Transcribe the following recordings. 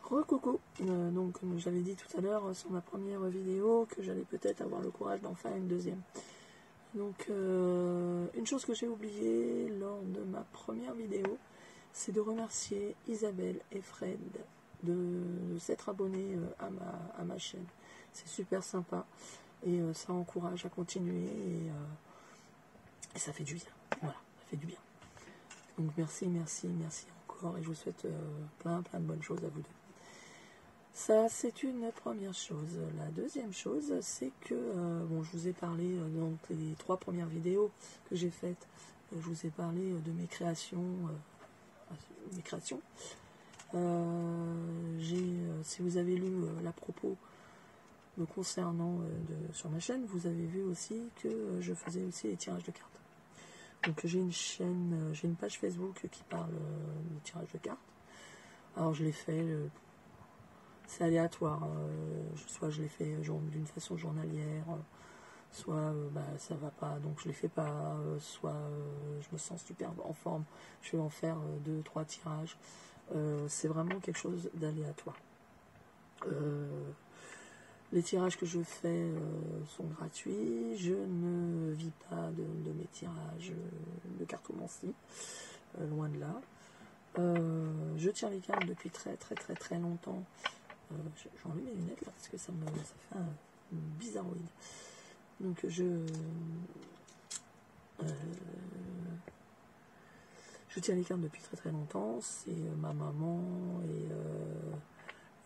Recoucou, donc comme j'avais dit tout à l'heure sur ma première vidéo que j'allais peut-être avoir le courage d'en faire une deuxième. Donc une chose que j'ai oubliée lors de ma première vidéo, c'est de remercier Isabelle et Fred de s'être abonnés à ma chaîne. C'est super sympa et ça encourage à continuer et ça fait du bien. Voilà, ça fait du bien. Donc merci, merci, merci encore et je vous souhaite plein de bonnes choses à vous deux. Ça, c'est une première chose. La deuxième chose, c'est que, bon, je vous ai parlé dans les 3 premières vidéos que j'ai faites, je vous ai parlé de mes créations. Si vous avez lu la propos me concernant sur ma chaîne, vous avez vu aussi que je faisais aussi les tirages de cartes. Donc j'ai une chaîne, j'ai une page Facebook qui parle du tirage de cartes. Alors je l'ai fait... c'est aléatoire, soit je l'ai fait d'une façon journalière, soit ça va pas, donc je les fais pas, soit je me sens super en forme, je vais en faire 2-3 tirages. C'est vraiment quelque chose d'aléatoire. Les tirages que je fais sont gratuits, je ne vis pas de mes tirages de cartomancie, loin de là. Je tire les cartes depuis très longtemps. J'enlève mes lunettes là parce que ça fait un bizarroïde. Donc je tiens les cartes depuis très longtemps. C'est ma maman et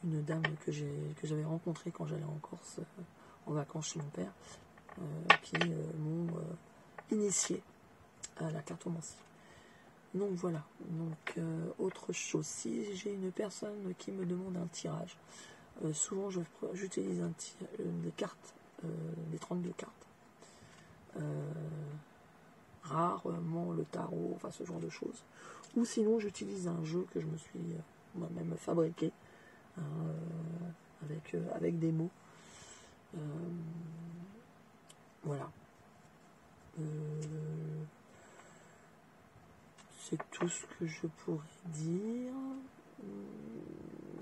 une dame que j'avais rencontrée quand j'allais en Corse en vacances chez mon père qui m'ont initié à la cartomancie. Donc voilà, donc autre chose, si j'ai une personne qui me demande un tirage, souvent j'utilise des cartes, des 32 cartes, rarement le tarot, enfin ce genre de choses, ou sinon j'utilise un jeu que je me suis moi-même fabriqué, avec des mots, voilà. C'est tout ce que je pourrais dire.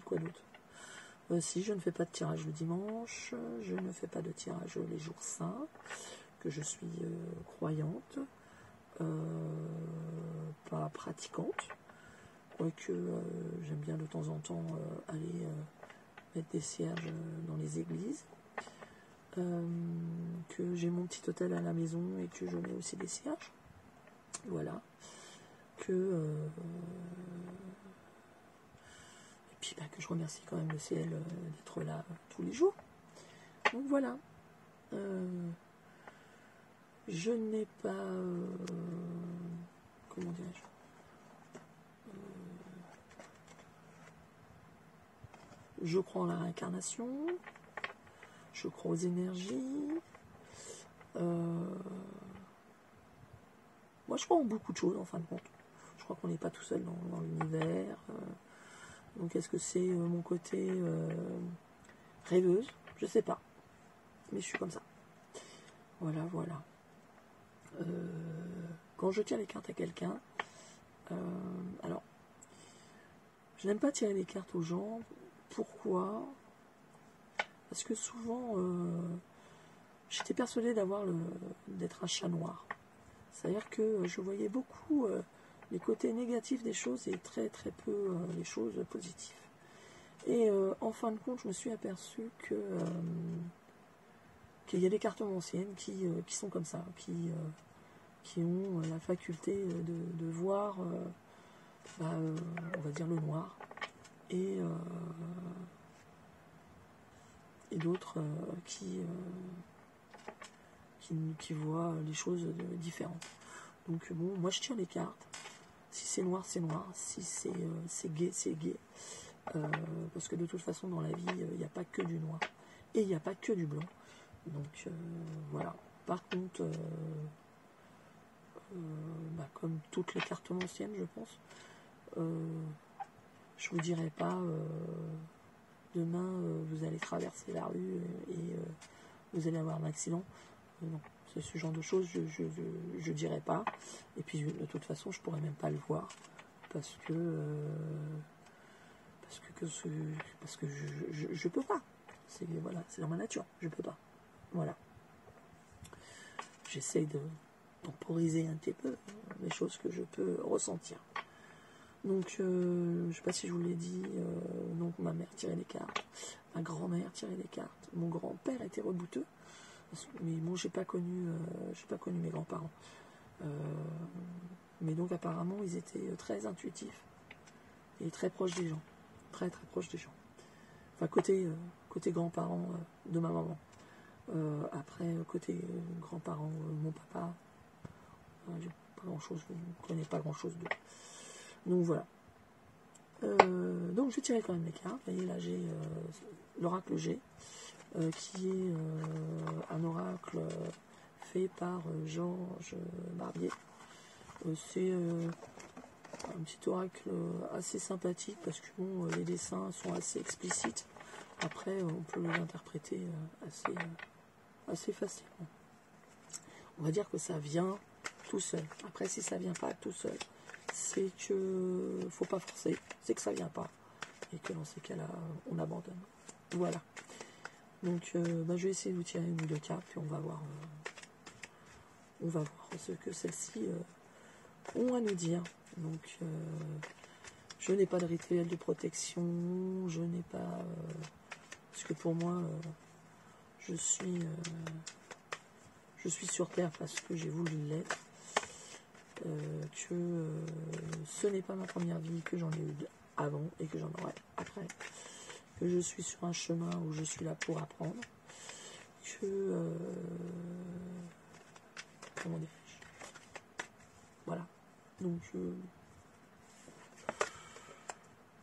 Quoi d'autre? Si je ne fais pas de tirage le dimanche, je ne fais pas de tirage les jours saints, que je suis croyante, pas pratiquante, quoique j'aime bien de temps en temps aller mettre des cierges dans les églises, que j'ai mon petit hôtel à la maison et que je mets aussi des cierges. Voilà. Et puis que je remercie quand même le ciel d'être là tous les jours. Donc voilà. Je n'ai pas... comment dirais-je, je crois en la réincarnation. Je crois aux énergies. Moi, je crois en beaucoup de choses, en fin de compte. Je crois qu'on n'est pas tout seul dans l'univers. Donc, est-ce que c'est mon côté rêveuse? Je sais pas. Mais je suis comme ça. Voilà. Quand je tire les cartes à quelqu'un, alors, je n'aime pas tirer les cartes aux gens. Pourquoi? Parce que souvent, j'étais persuadée d'être un chat noir. C'est-à-dire que je voyais beaucoup les côtés négatifs des choses et très peu les choses positives. Et en fin de compte, je me suis aperçue qu'il y a des cartomanciennes qui sont comme ça, qui ont la faculté de voir, on va dire, le noir, et d'autres qui voient les choses différentes. Donc bon, moi je tire les cartes. Si c'est noir, c'est noir. Si c'est gay, c'est gay. Parce que de toute façon, dans la vie, il n'y a pas que du noir. Et il n'y a pas que du blanc. Donc voilà. Par contre, comme toutes les cartomanciennes, je pense, je vous dirai pas demain vous allez traverser la rue et vous allez avoir un accident. Non, c'est ce genre de choses, je dirais pas. Et puis de toute façon, je pourrais même pas le voir parce que parce que je peux pas. Voilà, c'est dans ma nature, je peux pas. Voilà. J'essaye de temporiser un petit peu les choses que je peux ressentir. Donc, je sais pas si je vous l'ai dit, donc ma mère tirait les cartes, ma grand-mère tirait les cartes, mon grand-père était rebouteux, mais bon, j'ai pas connu mes grands-parents. Mais donc apparemment, ils étaient très intuitifs et très proches des gens, très proches des gens. Enfin, côté grands-parents de ma maman. Après, côté grands-parents, mon papa, j'ai pas grand-chose, je ne connais pas grand-chose d'eux. Donc voilà. Donc je vais tirer quand même les cartes. Vous voyez là j'ai l'oracle G, qui est un oracle fait par Georges Barbier. C'est un petit oracle assez sympathique parce que bon, les dessins sont assez explicites. Après on peut l'interpréter assez facilement. On va dire que ça vient tout seul. Après si ça vient pas tout seul, c'est que faut pas forcer, c'est que ça vient pas et que dans ces cas-là on abandonne. Voilà. Donc je vais essayer de vous tirer une ou deux cartes puis on va voir ce que celles-ci ont à nous dire. Donc je n'ai pas de rituel de protection, je n'ai pas parce que pour moi je suis sur Terre parce que j'ai voulu l'être. Que ce n'est pas ma première vie, que j'en ai eu avant et que j'en aurai après, que je suis sur un chemin où je suis là pour apprendre, que comment dirais-je, voilà, donc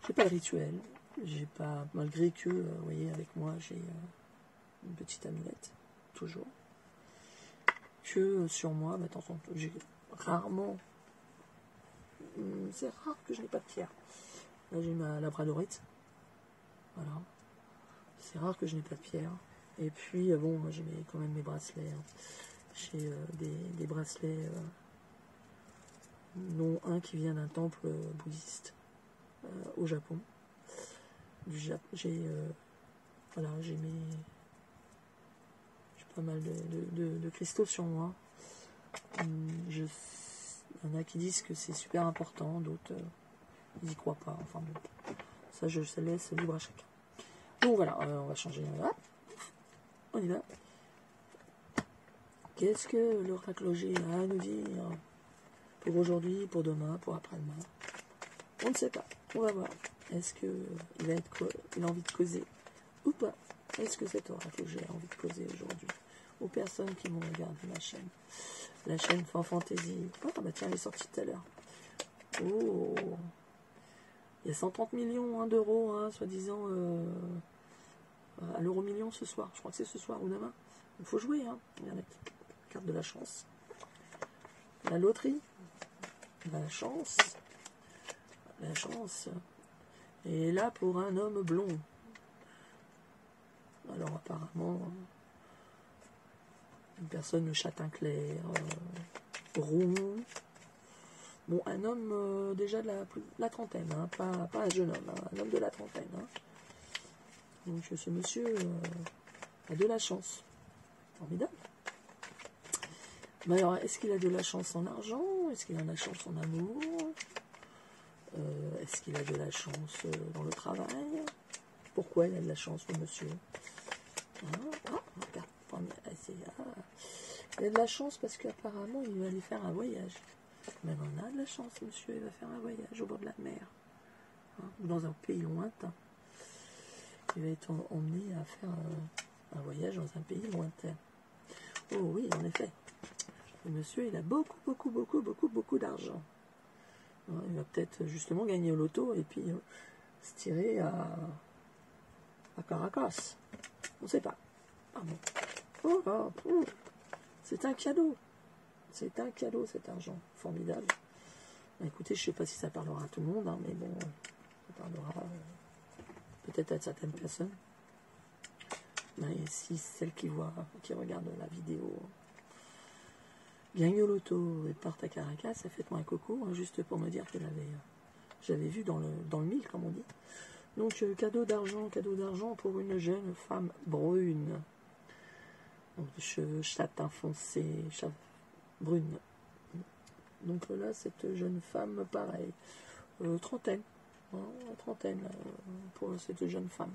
j'ai pas de rituel, j'ai pas, malgré que vous voyez avec moi j'ai une petite amulette toujours, que sur moi de temps en temps j'ai rarement, c'est rare que je n'ai pas de pierre. Là j'ai ma labradorite, voilà, c'est rare que je n'ai pas de pierre. Et puis bon, moi j'ai quand même mes bracelets, hein. J'ai des bracelets, dont un qui vient d'un temple bouddhiste au Japon. J'ai voilà, j'ai pas mal de cristaux sur moi. Il y en a qui disent que c'est super important, d'autres ils n'y croient pas. Enfin bon, ça je laisse libre à chacun. Donc voilà, on va changer. Hop, on y va. Qu'est-ce que l'oracle G a à nous dire pour aujourd'hui, pour demain, pour après-demain? On ne sait pas. On va voir. Est-ce qu'il a envie de causer ou pas? Est-ce que cet oracle G a envie de causer aujourd'hui aux personnes qui vont regarder ma chaîne? La chaîne Fanfantasy. Oh, bah tiens, elle est sortie tout à l'heure. Oh, il y a 130 millions d'euros, hein, soi-disant, à l'euro million ce soir. Je crois que c'est ce soir ou demain. Il faut jouer, hein. Il y a la carte de la chance. La loterie. La chance. La chance. Et là, pour un homme blond. Alors, apparemment, une personne châtain clair, rond. Bon, un homme déjà de la trentaine, hein, pas un jeune homme, hein, un homme de la trentaine. Hein. Donc ce monsieur a de la chance. Formidable. Mais alors, est-ce qu'il a de la chance en argent? Est-ce qu'il a de la chance en amour? Est-ce qu'il a de la chance dans le travail? Pourquoi il a de la chance, le monsieur? Regarde, il a de la chance parce qu'apparemment, il va aller faire un voyage. Mais on a de la chance, monsieur, il va faire un voyage au bord de la mer, hein, ou dans un pays lointain. Il va être emmené à faire un voyage dans un pays lointain. Oh oui, en effet. Le monsieur, il a beaucoup d'argent. Hein, il va peut-être justement gagner au loto et puis se tirer à Caracas. On ne sait pas. Ah bon. C'est un cadeau. C'est un cadeau, cet argent. Formidable. Bah, écoutez, je ne sais pas si ça parlera à tout le monde, hein, mais bon, ça parlera peut-être à certaines personnes. Mais si celles qui regardent la vidéo gagnent au loto et partent à Caracas, faites-moi un coucou, hein, juste pour me dire que j'avais vu dans le mille, comme on dit. Donc, cadeau d'argent pour une jeune femme brune. Donc, cheveux châtain foncé, brune. Donc là, cette jeune femme, pareil, trentaine. Hein, trentaine pour cette jeune femme.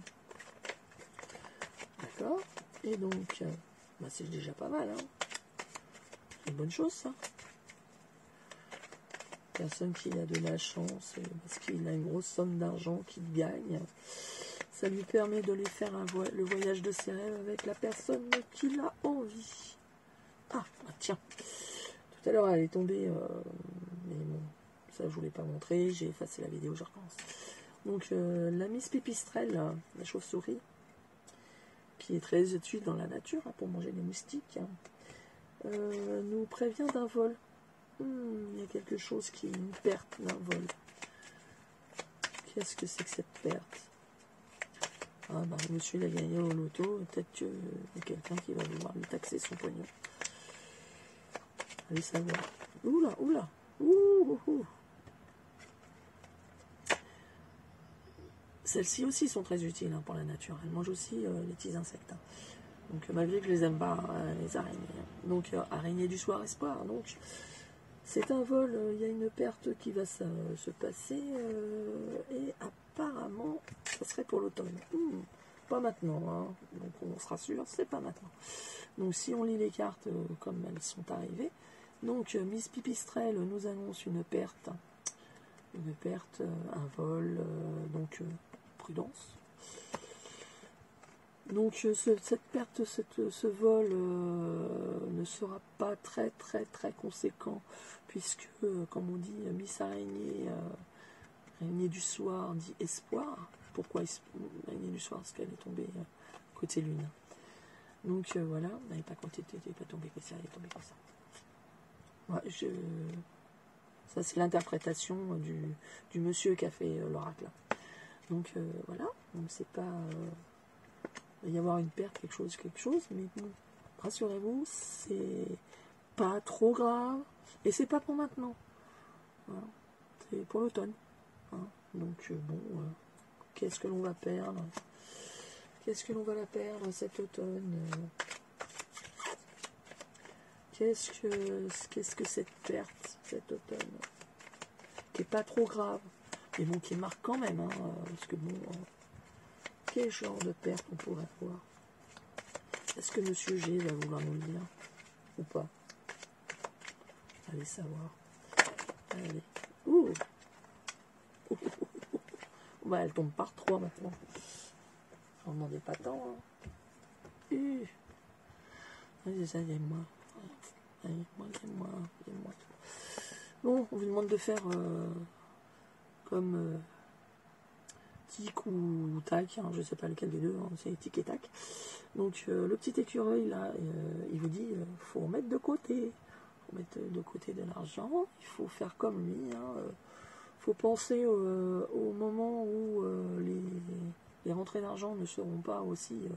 D'accord. Et donc, bah, c'est déjà pas mal. Hein. C'est une bonne chose, ça. Personne qui a de la chance, parce qu'il a une grosse somme d'argent qu'il gagne. Ça lui permet de lui faire le voyage de ses rêves avec la personne qu'il a envie. Ah, bah, tiens. Tout à l'heure, elle est tombée, mais bon, ça je voulais pas montrer, j'ai effacé la vidéo, je recommence. Donc, la Miss Pipistrelle, la chauve-souris, qui est très utile dans la nature hein, pour manger des moustiques, nous prévient d'un vol. Il y a quelque chose qui est une perte d'un vol. Qu'est-ce que c'est que cette perte? Ah bah, monsieur il a gagné au loto, peut-être qu'il y a quelqu'un qui va vouloir lui taxer son pognon. Allez savoir. Oula, oula. Ouh. Celles-ci aussi sont très utiles hein, pour la nature. Elles mangent aussi les petits insectes. Hein. Donc malgré que je les aime pas, les araignées. Hein. Donc araignée du soir espoir. Donc c'est un vol, il y a une perte qui va se passer. Et apparemment, ça serait pour l'automne. Pas maintenant. Hein. Donc on se rassure, c'est pas maintenant. Donc si on lit les cartes comme elles sont arrivées. Donc Miss Pipistrelle nous annonce une perte. Une perte, un vol, donc prudence. Donc cette perte, ce vol ne sera pas très conséquent, puisque, comme on dit, Miss Araignée, araignée du soir dit espoir. Pourquoi araignée du soir? Parce qu'elle est tombée côté lune. Donc voilà, elle n'est pas tombée comme ça, elle est tombée comme ça. Ouais, ça c'est l'interprétation du monsieur qui a fait l'oracle. Donc voilà, donc c'est pas... il va y avoir une perte, quelque chose, mais bon, rassurez-vous, c'est pas trop grave, et c'est pas pour maintenant. Voilà. C'est pour l'automne. Hein. Donc bon, qu'est-ce que l'on va perdre? Qu'est-ce que l'on va la perdre cet automne? Qu'est-ce que cette perte cet automne? Qui est pas trop grave, mais bon, qui marque quand même, hein, parce que bon... quel genre de perte on pourrait avoir? Est-ce que Monsieur G va vouloir nous le dire? Ou pas? Allez savoir. Allez. Ouh. Bah, elle tombe par 3 maintenant. J'en demandais pas tant. Hein. Allez, ça, aime-moi. Aime-moi. Bon, on vous demande de faire comme... tic ou tac, hein, je ne sais pas lequel des deux, hein, c'est tic et tac. Donc le petit écureuil là, il vous dit faut mettre de côté, faut mettre de côté de l'argent, il faut faire comme lui, hein, faut penser au moment où les rentrées d'argent ne seront pas aussi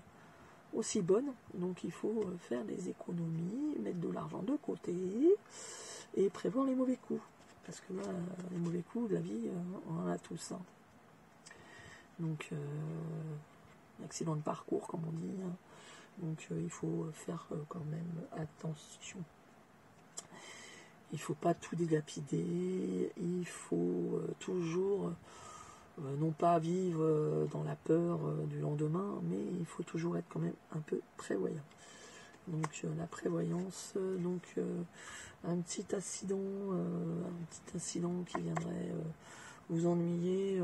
bonnes, donc il faut faire des économies, mettre de l'argent de côté et prévoir les mauvais coups, parce que là les mauvais coups de la vie on en a tous. Hein. Donc, accident de parcours, comme on dit. Hein. Donc, il faut faire quand même attention. Il ne faut pas tout dilapider. Il faut toujours, non pas vivre dans la peur du lendemain, mais il faut toujours être quand même un peu prévoyant. Donc, la prévoyance, donc un petit accident qui viendrait vous ennuyer.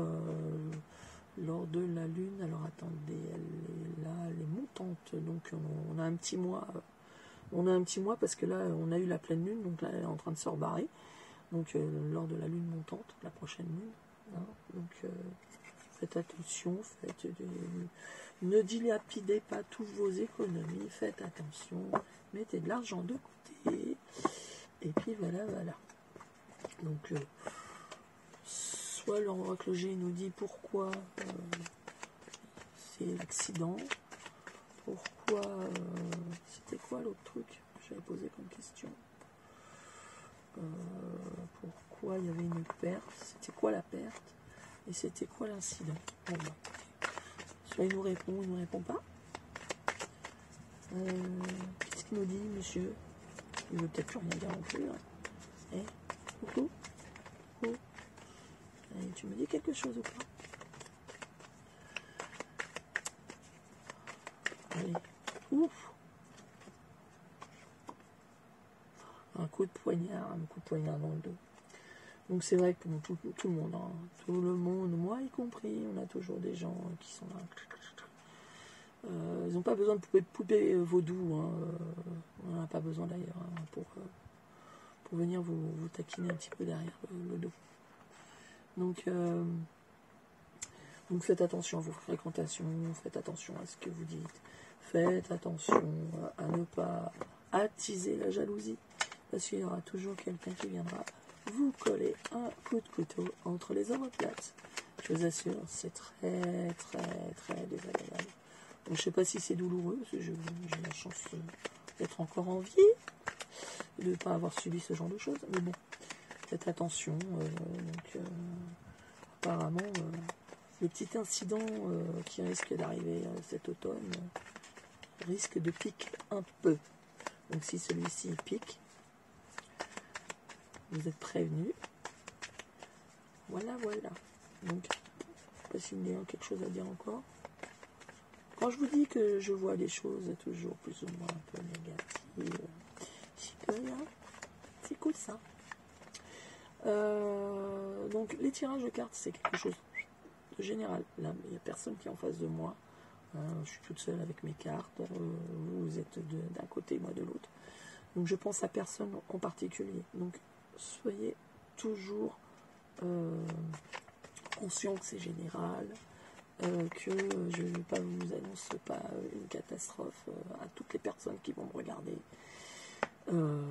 Lors de la lune, alors attendez, elle est là, elle est montante, donc on a un petit mois, parce que là on a eu la pleine lune, donc là elle est en train de se rebarrer, donc lors de la lune montante, la prochaine lune, hein, donc faites attention, ne dilapidez pas toutes vos économies, faites attention, mettez de l'argent de côté, et puis voilà, donc soit l'oracle G nous dit pourquoi c'est l'accident, pourquoi c'était quoi l'autre truc que j'avais posé comme question, pourquoi il y avait une perte, c'était quoi la perte, Et c'était quoi l'incident? Bon, bah, soit il nous répond, il ne nous répond pas. Qu'est-ce qu'il nous dit, monsieur? Il veut peut-être plus rien dire non plus. Hein. Eh, coucou? Coucou? Et tu me dis quelque chose ou pas? Allez, ouf! Un coup de poignard dans le dos. Donc c'est vrai que pour tout le monde, hein, tout le monde, moi y compris, on a toujours des gens qui sont là. Ils n'ont pas besoin de poupées vaudou, hein, on n'en a pas besoin d'ailleurs, hein, pour venir vous taquiner un petit peu derrière le dos. Donc faites attention à vos fréquentations, faites attention à ce que vous dites, faites attention à ne pas attiser la jalousie, parce qu'il y aura toujours quelqu'un qui viendra vous coller un coup de couteau entre les omoplates. Je vous assure, c'est très très très désagréable. Donc, je ne sais pas si c'est douloureux, parce que j'ai la chance d'être encore en vie, et de ne pas avoir subi ce genre de choses, mais bon, faites attention. Apparemment, le petit incident qui risque d'arriver cet automne risque de piquer un peu. Donc si celui-ci pique, vous êtes prévenus. Voilà, voilà. Donc, je ne sais pas s'il y a quelque chose à dire encore. Quand je vous dis que je vois les choses toujours plus ou moins un peu négatives, c'est cool ça. Donc les tirages de cartes, c'est quelque chose de général. Là, il n'y a personne qui est en face de moi. Je suis toute seule avec mes cartes. Vous êtes d'un côté, moi de l'autre. Donc je pense à personne en particulier. Donc soyez toujours conscient que c'est général, que je ne vous annonce pas une catastrophe à toutes les personnes qui vont me regarder.